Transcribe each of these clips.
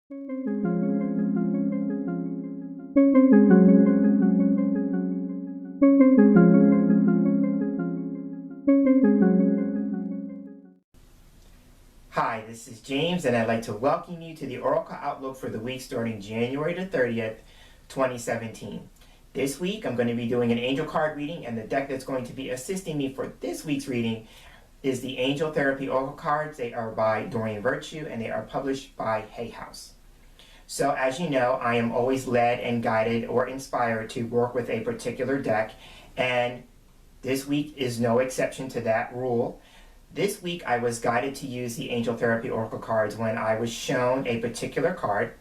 Hi, this is James, and I'd like to welcome you to the Oracle Outlook for the week starting January the 30th, 2017. This week, I'm going to be doing an angel card reading, and the deck that's going to be assisting me for this week's reading is the Angel Therapy Oracle cards. They are by Doreen Virtue, and they are published by Hay House. So as you know, I am always led and guided or inspired to work with a particular deck, and this week is no exception to that rule. This week I was guided to use the Angel Therapy Oracle cards when I was shown a particular card,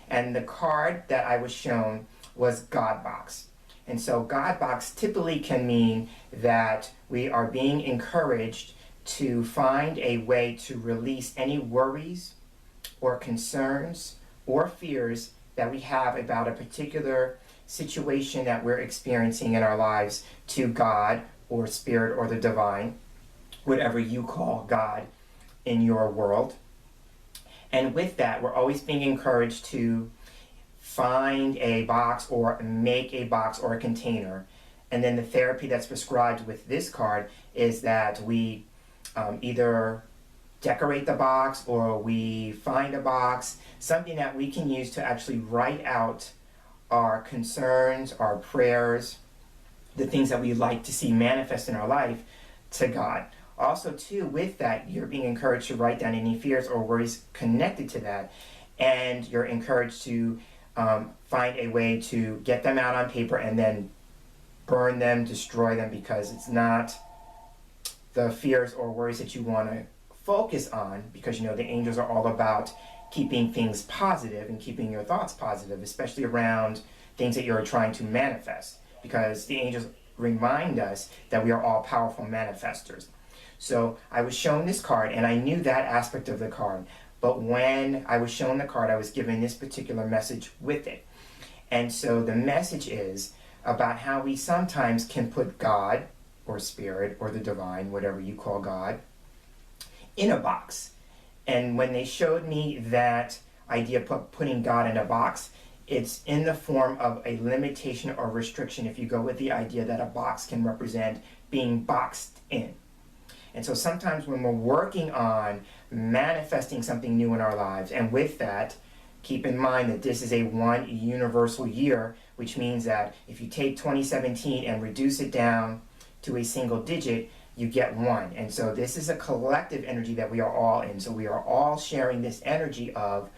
and the card that I was shown was God Box. And so God Box typically can mean that we are being encouraged to find a way to release any worries or concerns or fears that we have about a particular situation that we're experiencing in our lives to God or Spirit or the Divine, whatever you call God in your world. And with that, we're always being encouraged to find a box or make a box or a container. And then the therapy that's prescribed with this card is that we either decorate the box or we find a box, something that we can use to actually write out our concerns, our prayers, the things that we like to see manifest in our life to God. Also, too, with that, you're being encouraged to write down any fears or worries connected to that, and you're encouraged to find a way to get them out on paper and then burn them, destroy them, because it's not the fears or worries that you want to focus on, because you know the angels are all about keeping things positive and keeping your thoughts positive, especially around things that you're trying to manifest, because the angels remind us that we are all powerful manifestors. So I was shown this card, and I knew that aspect of the card. But when I was shown the card, I was given this particular message with it. And so the message is about how we sometimes can put God or Spirit or the Divine, whatever you call God, in a box. And when they showed me that idea of putting God in a box, it's in the form of a limitation or restriction if you go with the idea that a box can represent being boxed in. And so sometimes when we're working on manifesting something new in our lives, and with that, keep in mind that this is a one universal year, which means that if you take 2017 and reduce it down to a single digit, you get one. And so this is a collective energy that we are all in. So we are all sharing this energy of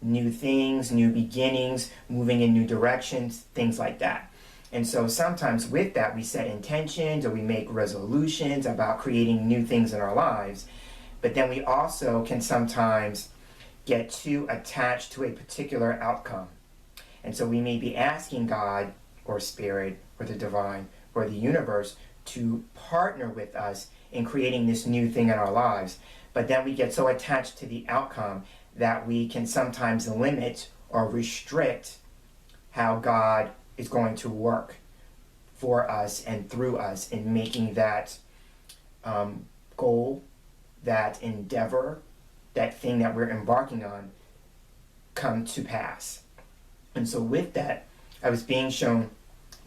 new things, new beginnings, moving in new directions, things like that. And so sometimes with that, we set intentions or we make resolutions about creating new things in our lives. But then we also can sometimes get too attached to a particular outcome. And so we may be asking God or Spirit or the Divine or the universe to partner with us in creating this new thing in our lives. But then we get so attached to the outcome that we can sometimes limit or restrict how God is going to work for us and through us in making that goal, that endeavor, that thing that we're embarking on come to pass. And so with that, I was being shown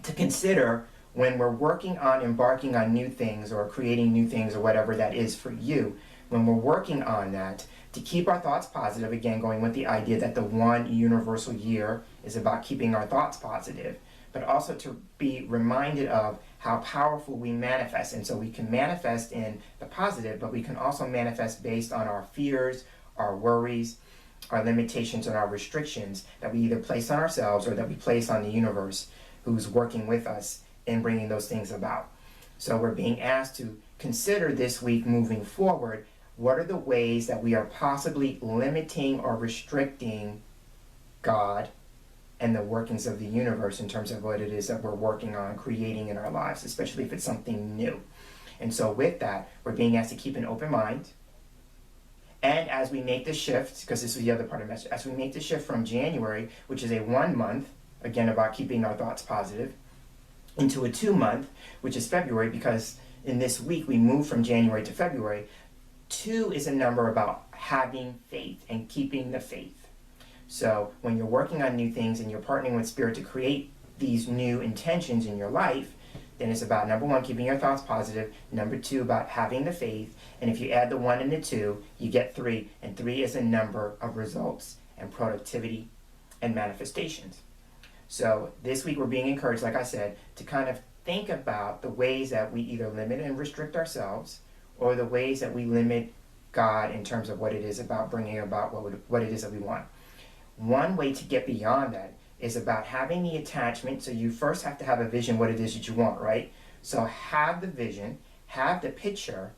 to consider when we're working on embarking on new things or creating new things or whatever that is for you, when we're working on that, to keep our thoughts positive, again, going with the idea that the one universal year is about keeping our thoughts positive, but also to be reminded of how powerful we manifest. And so we can manifest in the positive, but we can also manifest based on our fears, our worries, our limitations, and our restrictions that we either place on ourselves or that we place on the universe who's working with us in bringing those things about. So we're being asked to consider this week moving forward, what are the ways that we are possibly limiting or restricting God and the workings of the universe in terms of what it is that we're working on creating in our lives, especially if it's something new. And so with that, we're being asked to keep an open mind. And as we make the shift, because this is the other part of the message, as we make the shift from January, which is a 1 month, again about keeping our thoughts positive, into a 2 month, which is February, because in this week we move from January to February. 2 is a number about having faith and keeping the faith. So when you're working on new things and you're partnering with Spirit to create these new intentions in your life, then it's about, number one, keeping your thoughts positive. Number two, about having the faith. And if you add the 1 and the 2, you get 3. And 3 is a number of results and productivity and manifestations. So this week we're being encouraged, like I said, to kind of think about the ways that we either limit and restrict ourselves, or the ways that we limit God in terms of what it is about bringing about what it is that we want. One way to get beyond that is about having the attachment. So you first have to have a vision what it is that you want, right? So have the vision, have the picture,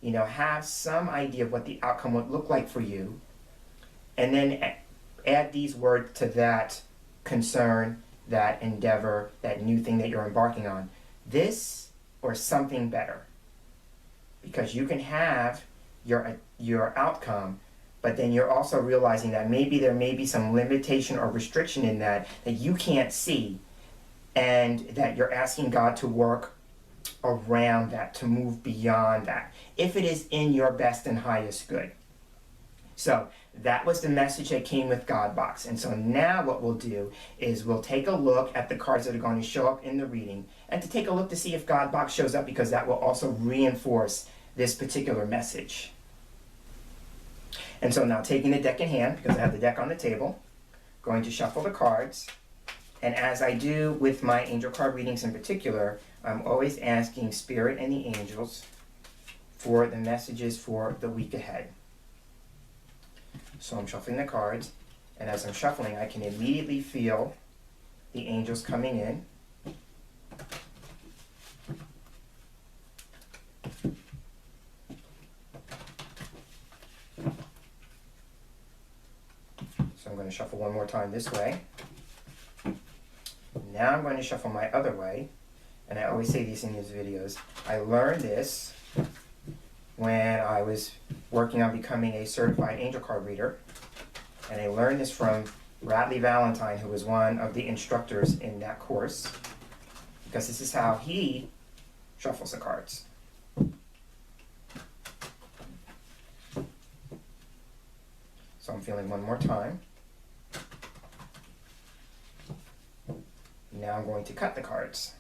have some idea of what the outcome would look like for you, and then add these words to that concern, that endeavor, that new thing that you're embarking on. This or something better. Because you can have your outcome, but then you're also realizing that maybe there may be some limitation or restriction in that you can't see, and that you're asking God to work around that, to move beyond that, if it is in your best and highest good. So that was the message that came with God Box. And so now what we'll do is we'll take a look at the cards that are going to show up in the reading, and to take a look to see if God Box shows up, because that will also reinforce this particular message. And so now, taking the deck in hand, because I have the deck on the table, going to shuffle the cards. And as I do with my angel card readings in particular, I'm always asking Spirit and the angels for the messages for the week ahead. So I'm shuffling the cards, and as I'm shuffling, I can immediately feel the angels coming in. So I'm going to shuffle one more time this way. Now I'm going to shuffle my other way. And I always say these in these videos. I learned this when I was working on becoming a certified angel card reader. And I learned this from Radley Valentine, who was one of the instructors in that course, because this is how he shuffles the cards. So I'm feeling one more time. Now I'm going to cut the cards.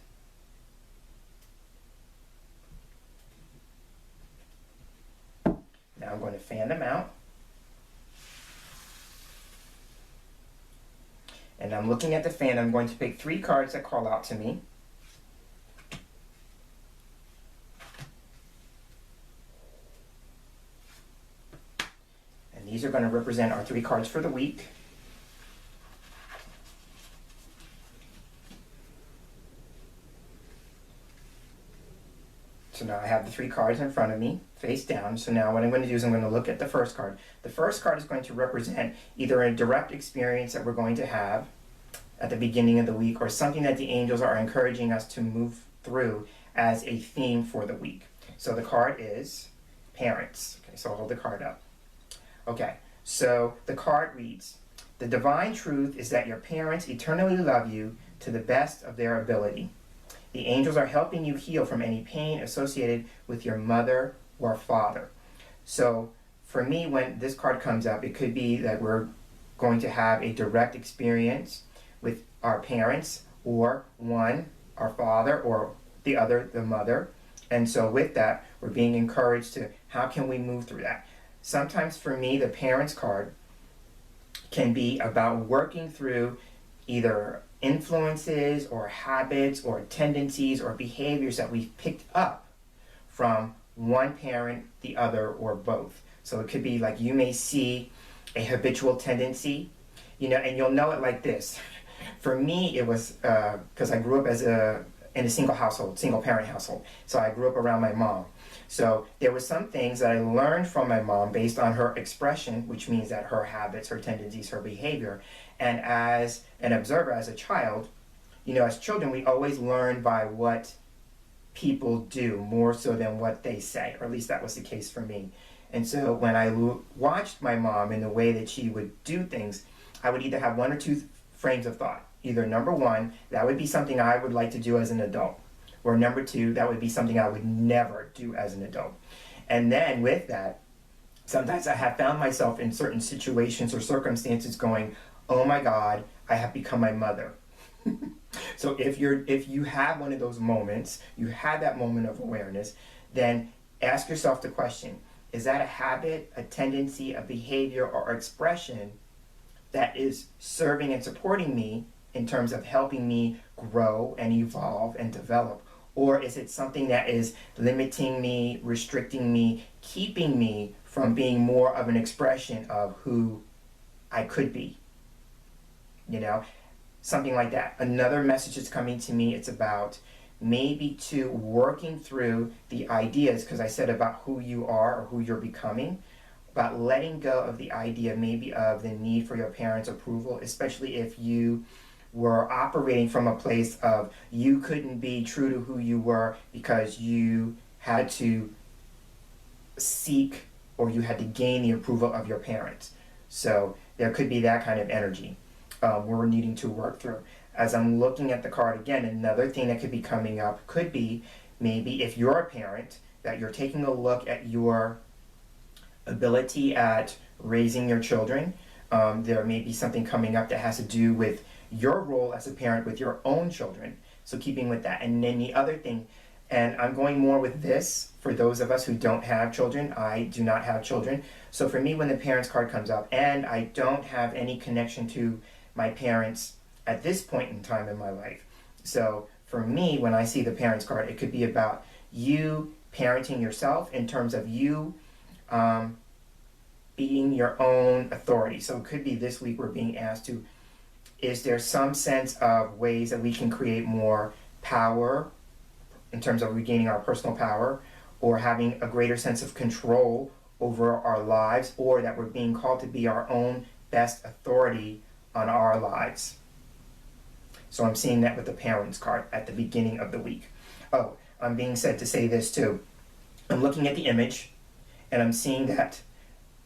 Now I'm going to fan them out. And I'm looking at the fan. I'm going to pick 3 cards that call out to me. And these are going to represent our 3 cards for the week. So now I have the 3 cards in front of me, face down. So now what I'm going to do is I'm going to look at the first card. The first card is going to represent either a direct experience that we're going to have at the beginning of the week, or something that the angels are encouraging us to move through as a theme for the week. So the card is parents. Okay, so I'll hold the card up. Okay, so the card reads, "The divine truth is that your parents eternally love you to the best of their ability. The angels are helping you heal from any pain associated with your mother or father." So for me, when this card comes up, it could be that we're going to have a direct experience with our parents, or one, our father, or the other, the mother. And so with that, we're being encouraged to, how can we move through that? Sometimes for me, the parents card can be about working through either influences or habits or tendencies or behaviors that we've picked up from one parent, the other, or both. So it could be like, you may see a habitual tendency, and you'll know it like this. For me, it was because I grew up in a single parent household. So I grew up around my mom. So there were some things that I learned from my mom based on her expression, which means that her habits, her tendencies, her behavior. And as an observer, as a child, as children, we always learn by what people do more so than what they say, or at least that was the case for me. And so when I watched my mom in the way that she would do things, I would either have 1 or 2 frames of thought. Either number 1, that would be something I would like to do as an adult, or number 2, that would be something I would never do as an adult. And then with that, sometimes I have found myself in certain situations or circumstances going, oh my God, I have become my mother. So if you have one of those moments, you had that moment of awareness, then ask yourself the question, is that a habit, a tendency, a behavior, or expression that is serving and supporting me in terms of helping me grow and evolve and develop? Or is it something that is limiting me, restricting me, keeping me from being more of an expression of who I could be? You know, something like that. Another message is coming to me, it's about maybe to working through the ideas, because I said about who you are or who you're becoming, about letting go of the idea maybe of the need for your parents' approval, especially if you were operating from a place of you couldn't be true to who you were because you had to seek or you had to gain the approval of your parents. So there could be that kind of energy we're needing to work through. As I'm looking at the card again, another thing that could be coming up could be maybe if you're a parent, that you're taking a look at your ability at raising your children. There may be something coming up that has to do with your role as a parent with your own children. So keeping with that. And then the other thing, and I'm going more with this for those of us who don't have children. I do not have children. So for me, when the parents card comes up and I don't have any connection to my parents at this point in time in my life. So for me, when I see the parents card, it could be about you parenting yourself in terms of you being your own authority. So it could be this week we're being asked to, is there some sense of ways that we can create more power in terms of regaining our personal power, or having a greater sense of control over our lives, or that we're being called to be our own best authority on our lives? So I'm seeing that with the parents card at the beginning of the week. Oh, I'm being said to say this too. I'm looking at the image and I'm seeing that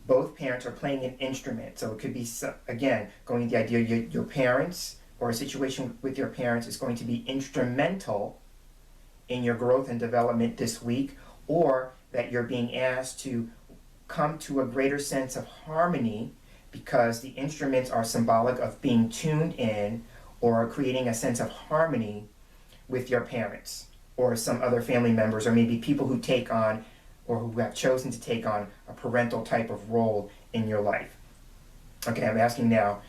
both parents are playing an instrument. So it could be, again, going to the idea your parents or a situation with your parents is going to be instrumental in your growth and development this week, or that you're being asked to come to a greater sense of harmony because the instruments are symbolic of being tuned in or creating a sense of harmony with your parents or some other family members, or maybe people who take on or who have chosen to take on a parental type of role in your life. Okay, I'm asking now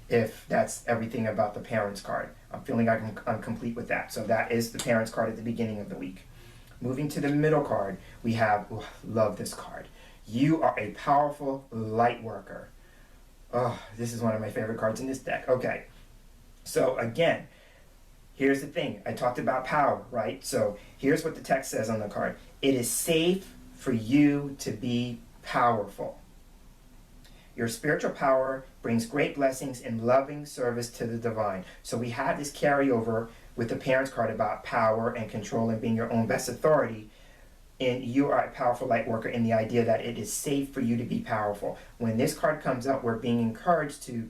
if that's everything about the parents card. I'm feeling I'm complete with that. So that is the parents card at the beginning of the week. Moving to the middle card, we have, love this card. You are a powerful light worker. Oh, this is one of my favorite cards in this deck. Okay, so again, here's the thing. I talked about power, right? So here's what the text says on the card. It is safe for you to be powerful. Your spiritual power brings great blessings in loving service to the divine. So we have this carryover with the parents card about power and control and being your own best authority. And you are a powerful light worker in the idea that it is safe for you to be powerful. When this card comes up, we're being encouraged to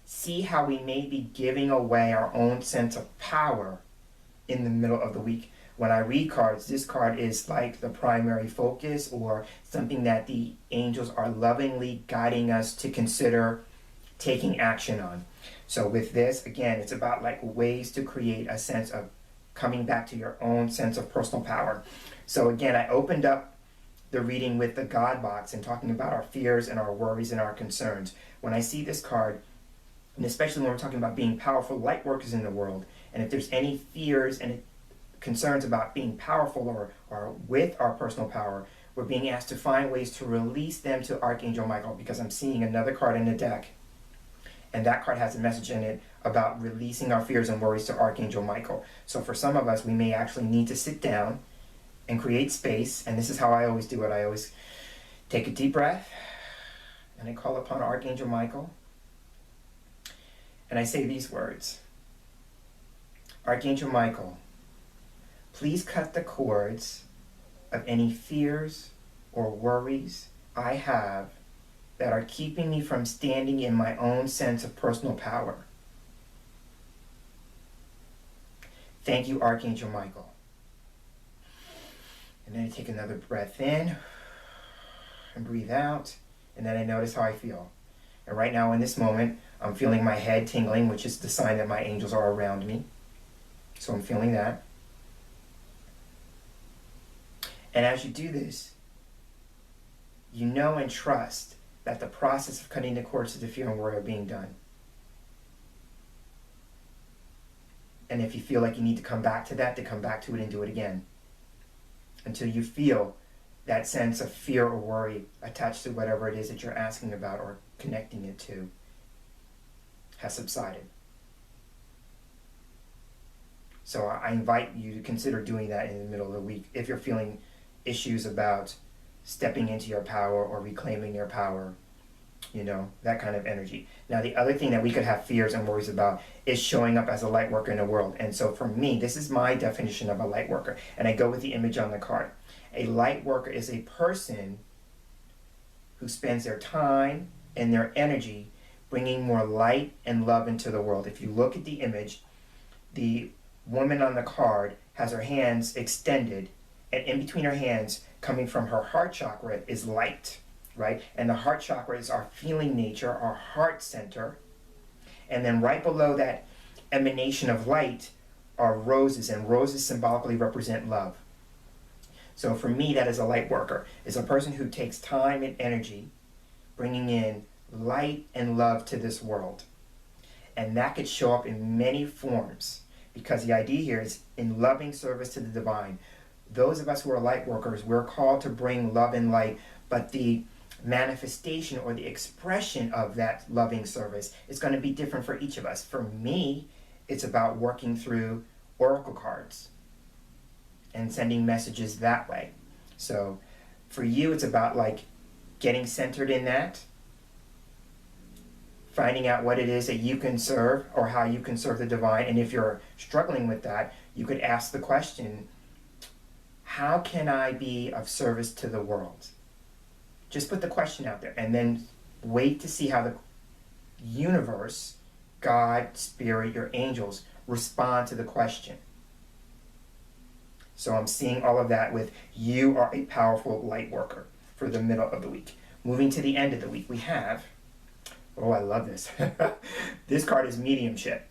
see how we may be giving away our own sense of power in the middle of the week. When I read cards, this card is like the primary focus or something that the angels are lovingly guiding us to consider taking action on. So with this, again, it's about like ways to create a sense of coming back to your own sense of personal power. So again, I opened up the reading with the God box and talking about our fears and our worries and our concerns. When I see this card, and especially when we're talking about being powerful light workers in the world, and if there's any fears and concerns about being powerful or with our personal power, we're being asked to find ways to release them to Archangel Michael, because I'm seeing another card in the deck, and that card has a message in it about releasing our fears and worries to Archangel Michael. So for some of us, we may actually need to sit down and create space, and this is how I always do it. I always take a deep breath, and I call upon Archangel Michael, and I say these words. Archangel Michael, please cut the cords of any fears or worries I have that are keeping me from standing in my own sense of personal power. Thank you, Archangel Michael. And then I take another breath in and breathe out, and then I notice how I feel. And right now in this moment, I'm feeling my head tingling, which is the sign that my angels are around me. So I'm feeling that. And as you do this, you know and trust that the process of cutting the cords to the fear and worry are being done. And if you feel like you need to come back to that, to come back to it and do it again. Until you feel that sense of fear or worry attached to whatever it is that you're asking about or connecting it to has subsided. So I invite you to consider doing that in the middle of the week if you're feeling issues about stepping into your power or reclaiming your power, that kind of energy. Now, the other thing that we could have fears and worries about is showing up as a light worker in the world. And so for me, this is my definition of a light worker. And I go with the image on the card. A light worker is a person who spends their time and their energy bringing more light and love into the world. If you look at the image, the woman on the card has her hands extended, and in between her hands, coming from her heart chakra, is light, right? And the heart chakra is our feeling nature, our heart center. And then right below that emanation of light are roses, and roses symbolically represent love. So for me, that is a light worker. Is a person who takes time and energy bringing in light and love to this world. And that could show up in many forms, because the idea here is in loving service to the divine. Those of us who are light workers, we're called to bring love and light, but the manifestation or the expression of that loving service is going to be different for each of us. For me, it's about working through oracle cards and sending messages that way. So for you, it's about getting centered in that, finding out what it is that you can serve or how you can serve the divine. And if you're struggling with that, you could ask the question, how can I be of service to the world? Just put the question out there and then wait to see how the universe, God, Spirit, your angels respond to the question. So I'm seeing all of that with you are a powerful light worker for the middle of the week. Moving to the end of the week, we have, oh, I love this. This card is mediumship.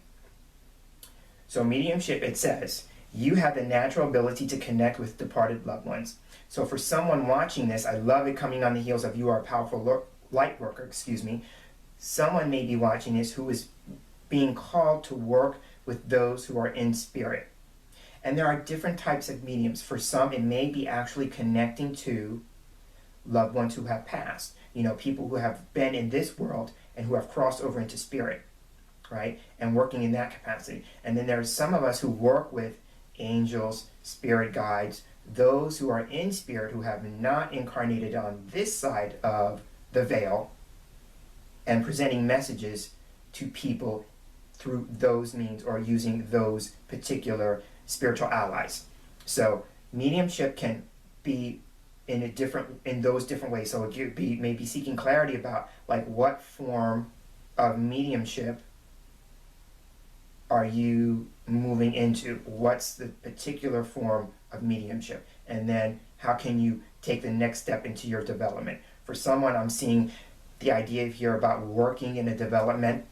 So mediumship, it says, you have the natural ability to connect with departed loved ones. So for someone watching this, I love it coming on the heels of you are a powerful light worker, Someone may be watching this who is being called to work with those who are in spirit. And there are different types of mediums. For some, it may be actually connecting to loved ones who have passed. People who have been in this world and who have crossed over into spirit, right? And working in that capacity. And then there are some of us who work with angels, spirit guides, those who are in spirit who have not incarnated on this side of the veil, and presenting messages to people through those means or using those particular spiritual allies. So mediumship can be in those different ways. So you'd be maybe seeking clarity about what form of mediumship are you moving into? What's the particular form of mediumship? And then how can you take the next step into your development? For someone, I'm seeing the idea here about working in a development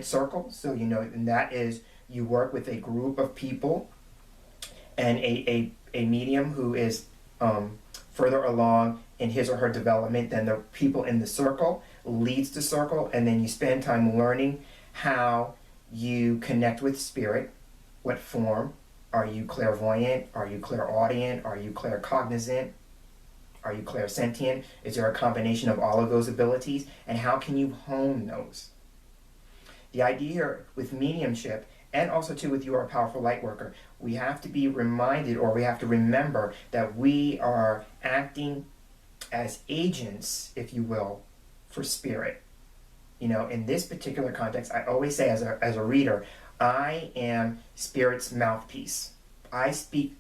circle. So, and that is you work with a group of people and a medium who is further along in his or her development than the people in the circle, leads the circle, and then you spend time learning how you connect with spirit. What form? Are you clairvoyant? Are you clairaudient? Are you claircognizant? Are you clairsentient? Is there a combination of all of those abilities? And how can you hone those? The idea here with mediumship, and also too with you are a powerful light worker, we have to be reminded, or we have to remember, that we are acting as agents, if you will, for spirit. In this particular context, I always say as a reader, I am spirit's mouthpiece. I speak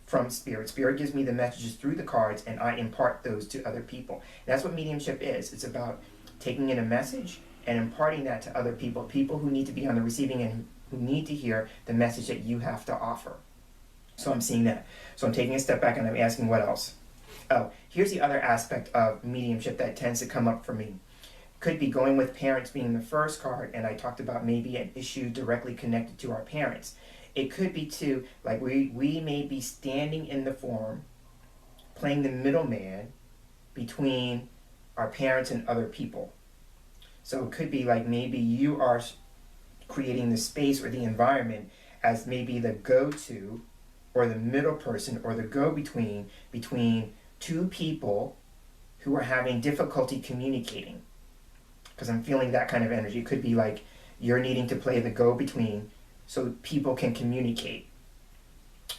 from spirit. Spirit gives me the messages through the cards, and I impart those to other people. And that's what mediumship is. It's about taking in a message and imparting that to other people who need to be on the receiving end, who need to hear the message that you have to offer. So I'm seeing that. So I'm taking a step back and I'm asking what else? Oh, here's the other aspect of mediumship that tends to come up for me. Could be going with parents being the first card, and I talked about maybe an issue directly connected to our parents. It could be too, like we may be standing in the form, playing the middleman between our parents and other people. So it could be like maybe you are creating the space or the environment as maybe the go-to or the middle person or the go-between between two people who are having difficulty communicating. Because I'm feeling that kind of energy. It could be like you're needing to play the go-between so people can communicate.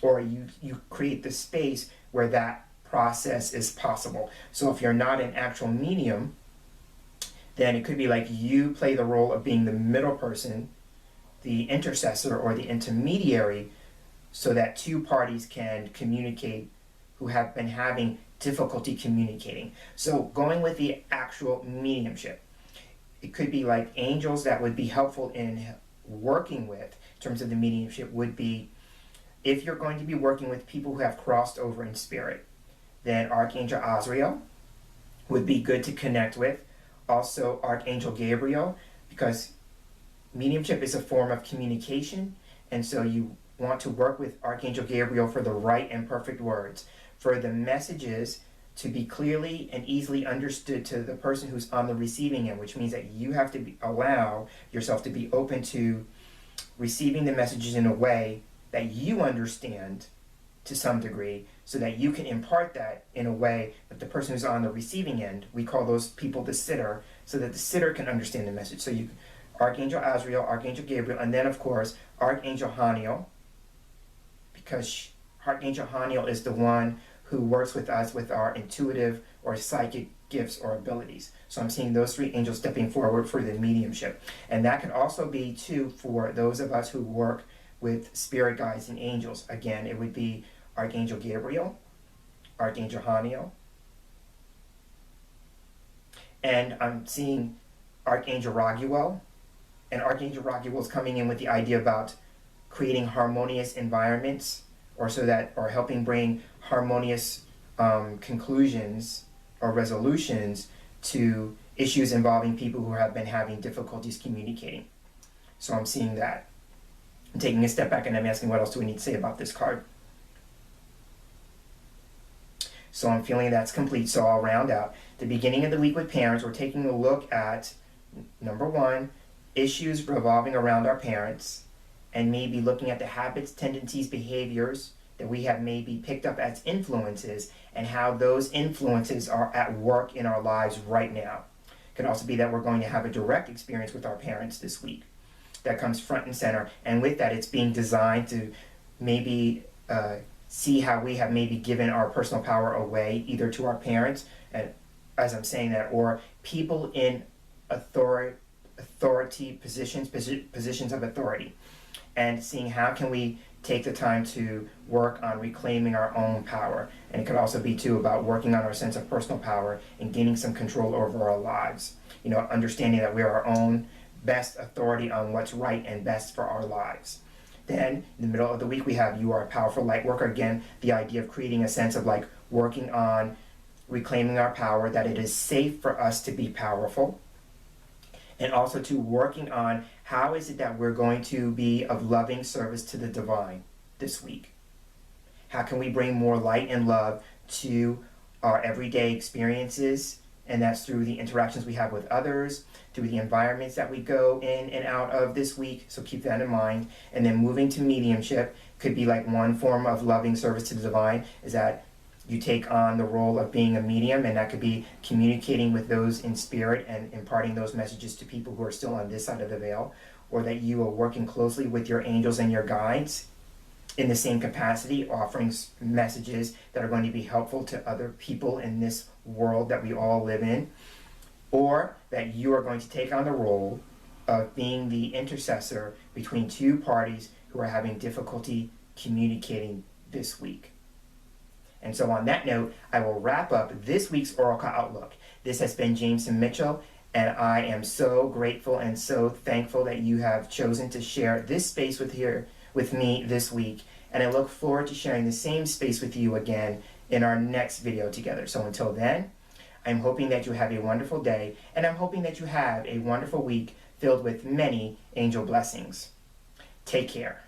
Or you create the space where that process is possible. So if you're not an actual medium, then it could be like you play the role of being the middle person, the intercessor or the intermediary, so that two parties can communicate who have been having difficulty communicating. So going with the actual mediumship, it could be like angels that would be helpful in working with in terms of the mediumship would be if you're going to be working with people who have crossed over in spirit, then Archangel Azrael would be good to connect with. Also Archangel Gabriel, because mediumship is a form of communication, and so you want to work with Archangel Gabriel for the right and perfect words, for the messages to be clearly and easily understood to the person who's on the receiving end, which means that you have to allow yourself to be open to receiving the messages in a way that you understand to some degree, so that you can impart that in a way that the person who's on the receiving end, we call those people the sitter, so that the sitter can understand the message. So you, Archangel Azrael, Archangel Gabriel, and then of course Archangel Haniel, because Archangel Haniel is the one who works with us with our intuitive or psychic gifts or abilities. So I'm seeing those three angels stepping forward for the mediumship. And that could also be too for those of us who work with spirit guides and angels. Again, it would be Archangel Gabriel, Archangel Haniel, and I'm seeing Archangel Raguel. And Archangel Raguel is coming in with the idea about creating harmonious environments, or so that, or helping bring harmonious conclusions or resolutions to issues involving people who have been having difficulties communicating. So I'm seeing that. I'm taking a step back and I'm asking, what else do we need to say about this card? So I'm feeling that's complete. So I'll round out. The beginning of the week with parents, we're taking a look at, number one, issues revolving around our parents, and maybe looking at the habits, tendencies, behaviors that we have maybe picked up as influences, and how those influences are at work in our lives right now. It could also be that we're going to have a direct experience with our parents this week that comes front and center, and with that it's being designed to maybe see how we have maybe given our personal power away, either to our parents, and as I'm saying that, or people in authority positions of authority, and seeing how can we take the time to work on reclaiming our own power. And it could also be too about working on our sense of personal power and gaining some control over our lives. You know, understanding that we are our own best authority on what's right and best for our lives. Then in the middle of the week we have You Are a Powerful Light Worker. Again, the idea of creating a sense of like working on reclaiming our power, that it is safe for us to be powerful, and also to working on how is it that we're going to be of loving service to the divine this week. How can we bring more light and love to our everyday experiences, and that's through the interactions we have with others, through the environments that we go in and out of this week, so keep that in mind. And then moving to mediumship could be like one form of loving service to the divine, is that you take on the role of being a medium, and that could be communicating with those in spirit and imparting those messages to people who are still on this side of the veil, or that you are working closely with your angels and your guides in the same capacity, offering messages that are going to be helpful to other people in this world that we all live in, or that you are going to take on the role of being the intercessor between two parties who are having difficulty communicating this week. And so on that note, I will wrap up this week's Oracle Outlook. This has been Jameson Mitchell, and I am so grateful and so thankful that you have chosen to share this space with me this week. And I look forward to sharing the same space with you again in our next video together. So until then, I'm hoping that you have a wonderful day, and I'm hoping that you have a wonderful week filled with many angel blessings. Take care.